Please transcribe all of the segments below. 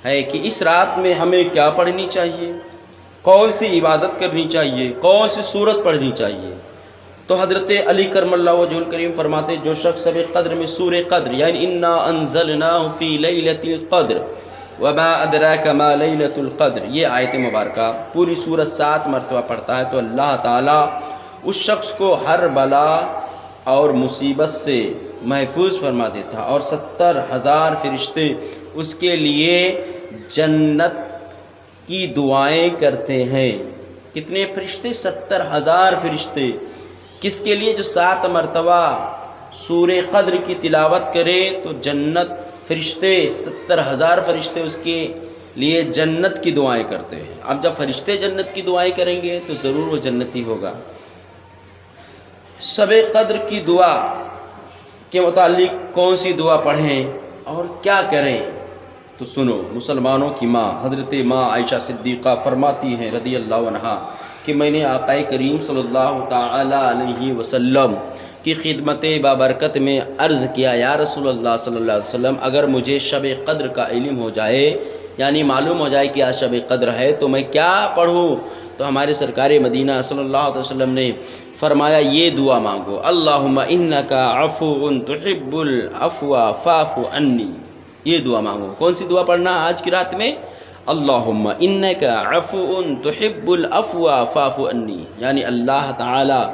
ہے کہ اس رات میں ہمیں کیا پڑھنی چاہیے، کون سی عبادت کرنی چاہیے، کون سی صورت پڑھنی چاہیے۔ تو حضرت علی کرم اللہ وجہ الکریم فرماتے جو شخص شب قدر میں سورہ قدر یعنی انا انزلناہ فی لیلۃ القدر وما ادراک ما لیلۃ القدر، یہ آیت مبارکہ پوری سورت 7 مرتبہ پڑھتا ہے تو اللہ تعالیٰ اس شخص کو ہر بلا اور مصیبت سے محفوظ فرما دیتا، اور 70,000 فرشتے اس کے لیے جنت کی دعائیں کرتے ہیں۔ کتنے فرشتے؟ 70,000 فرشتے۔ کس کے لیے؟ جو 7 مرتبہ سورہ قدر کی تلاوت کرے تو جنت فرشتے 70,000 فرشتے اس کے لیے جنت کی دعائیں کرتے ہیں۔ اب جب فرشتے جنت کی دعائیں کریں گے تو ضرور وہ جنتی ہوگا۔ شب قدر کی دعا کے متعلق کون سی دعا پڑھیں اور کیا کریں تو سنو۔ مسلمانوں کی ماں حضرت ماں عائشہ صدیقہ فرماتی ہیں رضی اللہ عنہا کہ میں نے آقا کریم صلی اللہ تعالی علیہ وسلم کی خدمت بابرکت میں عرض کیا، یا رسول اللہ صلی اللہ علیہ وسلم اگر مجھے شب قدر کا علم ہو جائے، یعنی معلوم ہو جائے کہ آج شب قدر ہے تو میں کیا پڑھوں؟ تو ہمارے سرکار مدینہ صلی اللہ علیہ وسلم نے فرمایا یہ دعا مانگو، اللہم انک عفو تحب العفو فاعف عنی۔ یہ دعا مانگو۔ کون سی دعا پڑھنا آج کی رات میں؟ اللہم انک عفو تحب العفو فاعف عنی، یعنی اللہ تعالیٰ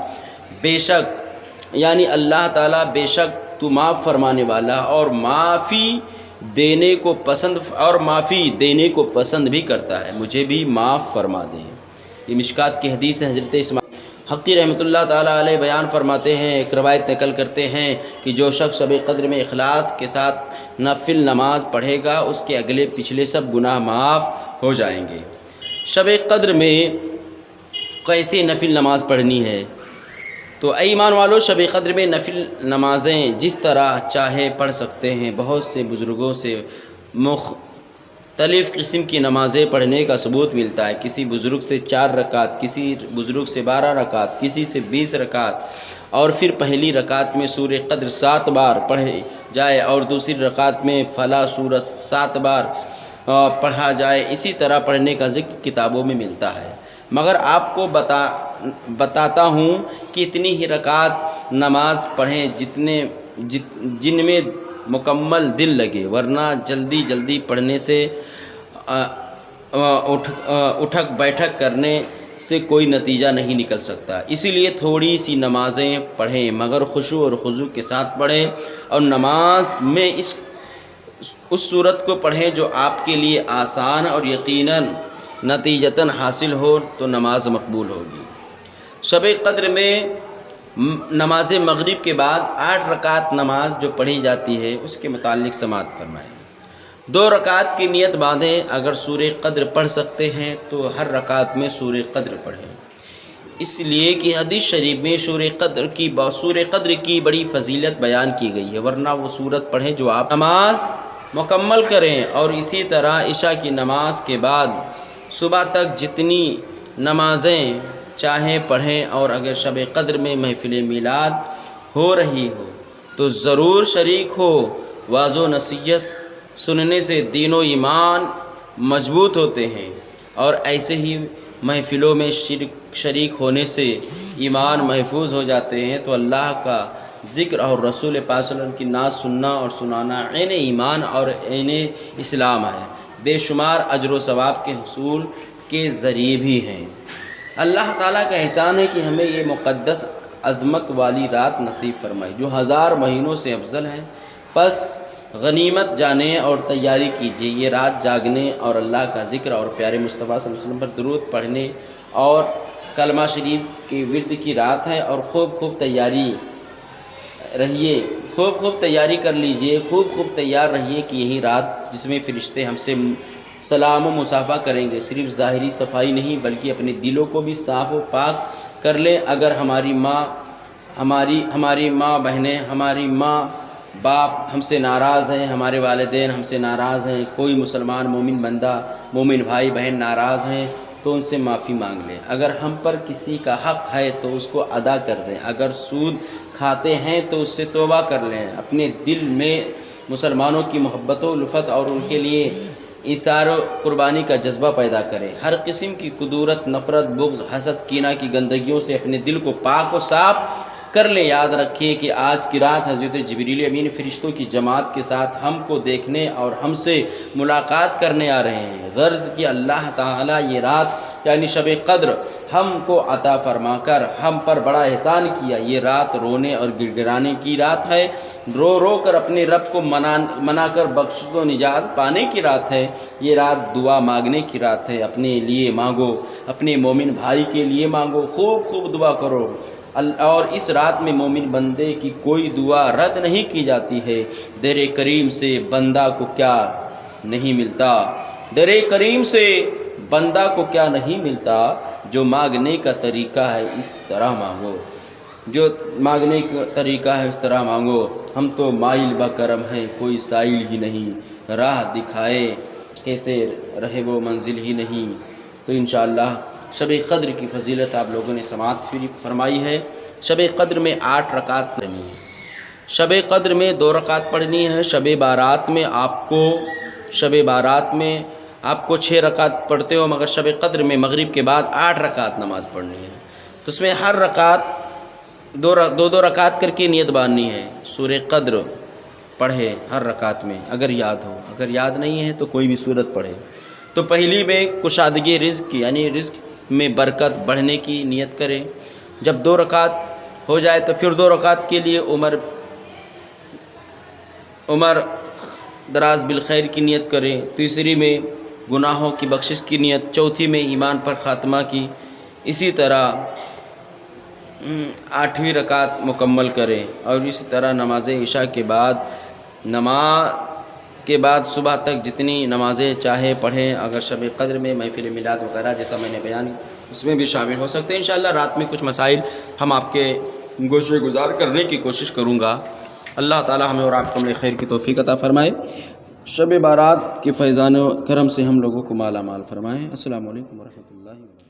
بے شک تو معاف فرمانے والا اور معافی دینے کو پسند بھی کرتا ہے، مجھے بھی معاف فرما دیں۔ یہ مشکات کی حدیث ہے۔ حضرت اسماعیل حقی رحمۃ اللہ تعالیٰ علیہ بیان فرماتے ہیں، ایک روایت نقل کرتے ہیں کہ جو شخص شب قدر میں اخلاص کے ساتھ نفل نماز پڑھے گا اس کے اگلے پچھلے سب گناہ معاف ہو جائیں گے۔ شب قدر میں کیسے نفل نماز پڑھنی ہے؟ تو اے ایمان والو، شب قدر میں نفل نمازیں جس طرح چاہے پڑھ سکتے ہیں۔ بہت سے بزرگوں سے مختلف قسم کی نمازیں پڑھنے کا ثبوت ملتا ہے۔ کسی بزرگ سے 4 رکعت، کسی بزرگ سے 12 رکعت، کسی سے 20 رکعت، اور پھر پہلی رکعت میں سورہ قدر 7 بار پڑھے جائے اور دوسری رکعت میں فلاں سورت 7 بار پڑھا جائے۔ اسی طرح پڑھنے کا ذکر کتابوں میں ملتا ہے، مگر آپ کو بتاتا ہوں کہ اتنی ہی رکعت نماز پڑھیں جن میں مکمل دل لگے، ورنہ جلدی پڑھنے سے اٹھک بیٹھک کرنے سے کوئی نتیجہ نہیں نکل سکتا۔ اسی لیے تھوڑی سی نمازیں پڑھیں مگر خشوع اور خضوع کے ساتھ پڑھیں، اور نماز میں اس صورت کو پڑھیں جو آپ کے لیے آسان اور یقیناً نتیجتاً حاصل ہو تو نماز مقبول ہوگی۔ شب قدر میں نماز مغرب کے بعد 8 رکعت نماز جو پڑھی جاتی ہے اس کے متعلق سماعت فرمائیں۔ 2 رکعت کی نیت باندھیں۔ اگر سورہ قدر پڑھ سکتے ہیں تو ہر رکعت میں سورہ قدر پڑھیں، اس لیے کہ حدیث شریف میں سورہ قدر کی بڑی فضیلت بیان کی گئی ہے، ورنہ وہ سورت پڑھیں جو آپ نماز مکمل کریں۔ اور اسی طرح عشاء کی نماز کے بعد صبح تک جتنی نمازیں چاہیں پڑھیں، اور اگر شب قدر میں محفل میلاد ہو رہی ہو تو ضرور شریک ہو۔ واعظ و نصیحت سننے سے دین و ایمان مضبوط ہوتے ہیں، اور ایسے ہی محفلوں میں شریک ہونے سے ایمان محفوظ ہو جاتے ہیں۔ تو اللہ کا ذکر اور رسول پاک صلی اللہ علیہ وسلم کی نعت سننا اور سنانا عین ایمان اور عین اسلام ہے، بے شمار اجر و ثواب کے حصول کے ذریعے بھی ہیں۔ اللہ تعالیٰ کا احسان ہے کہ ہمیں یہ مقدس عظمت والی رات نصیب فرمائی جو 1000 مہینوں سے افضل ہے۔ پس غنیمت جانیں اور تیاری کیجیے، یہ رات جاگنے اور اللہ کا ذکر اور پیارے مصطفیٰ صلی اللہ علیہ وسلم پر درود پڑھنے اور کلمہ شریف کی ورد کی رات ہے، اور خوب تیاری رہیے، خوب تیاری کر لیجئے، خوب تیار رہیے کہ یہی رات جس میں فرشتے ہم سے سلام و مصافحہ کریں گے، صرف ظاہری صفائی نہیں بلکہ اپنے دلوں کو بھی صاف و پاک کر لیں۔ اگر ہماری ماں بہنیں، ہماری ماں باپ ہم سے ناراض ہیں، ہمارے والدین ہم سے ناراض ہیں، کوئی مسلمان مومن بندہ مومن بھائی بہن ناراض ہیں تو ان سے معافی مانگ لیں۔ اگر ہم پر کسی کا حق ہے تو اس کو ادا کر دیں، اگر سود کھاتے ہیں تو اس سے توبہ کر لیں۔ اپنے دل میں مسلمانوں کی محبت و الفت اور ان کے لیے ایثار و قربانی کا جذبہ پیدا کرے، ہر قسم کی کدورت، نفرت، بغض، حسد، کینہ کی گندگیوں سے اپنے دل کو پاک و صاف کر لیں۔ یاد رکھیے کہ آج کی رات حضرت جبریل امین فرشتوں کی جماعت کے ساتھ ہم کو دیکھنے اور ہم سے ملاقات کرنے آ رہے ہیں۔ غرض کہ اللہ تعالیٰ یہ رات یعنی شب قدر ہم کو عطا فرما کر ہم پر بڑا احسان کیا۔ یہ رات رونے اور گڑ گڑانے کی رات ہے، رو رو کر اپنے رب کو منا کر بخشش و نجات پانے کی رات ہے۔ یہ رات دعا مانگنے کی رات ہے۔ اپنے لیے مانگو، اپنے مومن بھائی کے لیے مانگو، خوب خوب دعا کرو، اور اس رات میں مومن بندے کی کوئی دعا رد نہیں کی جاتی ہے۔ در کریم سے بندہ کو کیا نہیں ملتا، در کریم سے بندہ کو کیا نہیں ملتا، جو مانگنے کا طریقہ ہے اس طرح مانگو، جو مانگنے کا طریقہ ہے اس طرح مانگو۔ ہم تو مائل بکرم ہیں، کوئی سائل ہی نہیں، راہ دکھائے کیسے رہے وہ منزل ہی نہیں۔ تو انشاءاللہ شب قدر کی فضیلت آپ لوگوں نے سماعت فرمائی ہے۔ شب قدر میں 8 رکعت پڑھنی ہے، شب قدر میں 2 رکعت پڑھنی ہے۔ شب بارات میں آپ کو 6 رکعت پڑھتے ہو، مگر شب قدر میں مغرب کے بعد 8 رکعت نماز پڑھنی ہے۔ تو اس میں ہر رکعت دو رکعت کر کے نیت باندھنی ہے۔ سورہ قدر پڑھے ہر رکعت میں اگر یاد ہو، اگر یاد نہیں ہے تو کوئی بھی سورت پڑھے۔ تو پہلی میں کشادگی رزق کی یعنی رزق میں برکت بڑھنے کی نیت کرے۔ جب 2 رکعت ہو جائے تو پھر 2 رکعت کے لیے عمر دراز بالخیر کی نیت کرے۔ تیسری میں گناہوں کی بخشش کی نیت، چوتھی میں ایمان پر خاتمہ کی۔ اسی طرح 8ویں رکعت مکمل کرے، اور اسی طرح نماز عشاء کے بعد صبح تک جتنی نمازیں چاہے پڑھیں۔ اگر شب قدر میں محفل میلاد وغیرہ جیسا میں نے بیان اس میں بھی شامل ہو سکتے ہیں۔ انشاءاللہ رات میں کچھ مسائل ہم آپ کے گوشے گزار کرنے کی کوشش کروں گا۔ اللہ تعالی ہمیں اور آپ کو اپنے خیر کی توفیق عطا فرمائے، شب بارات کے فیضان و کرم سے ہم لوگوں کو مالا مال فرمائے۔ السلام علیکم ورحمۃ اللہ وبرکاتہ۔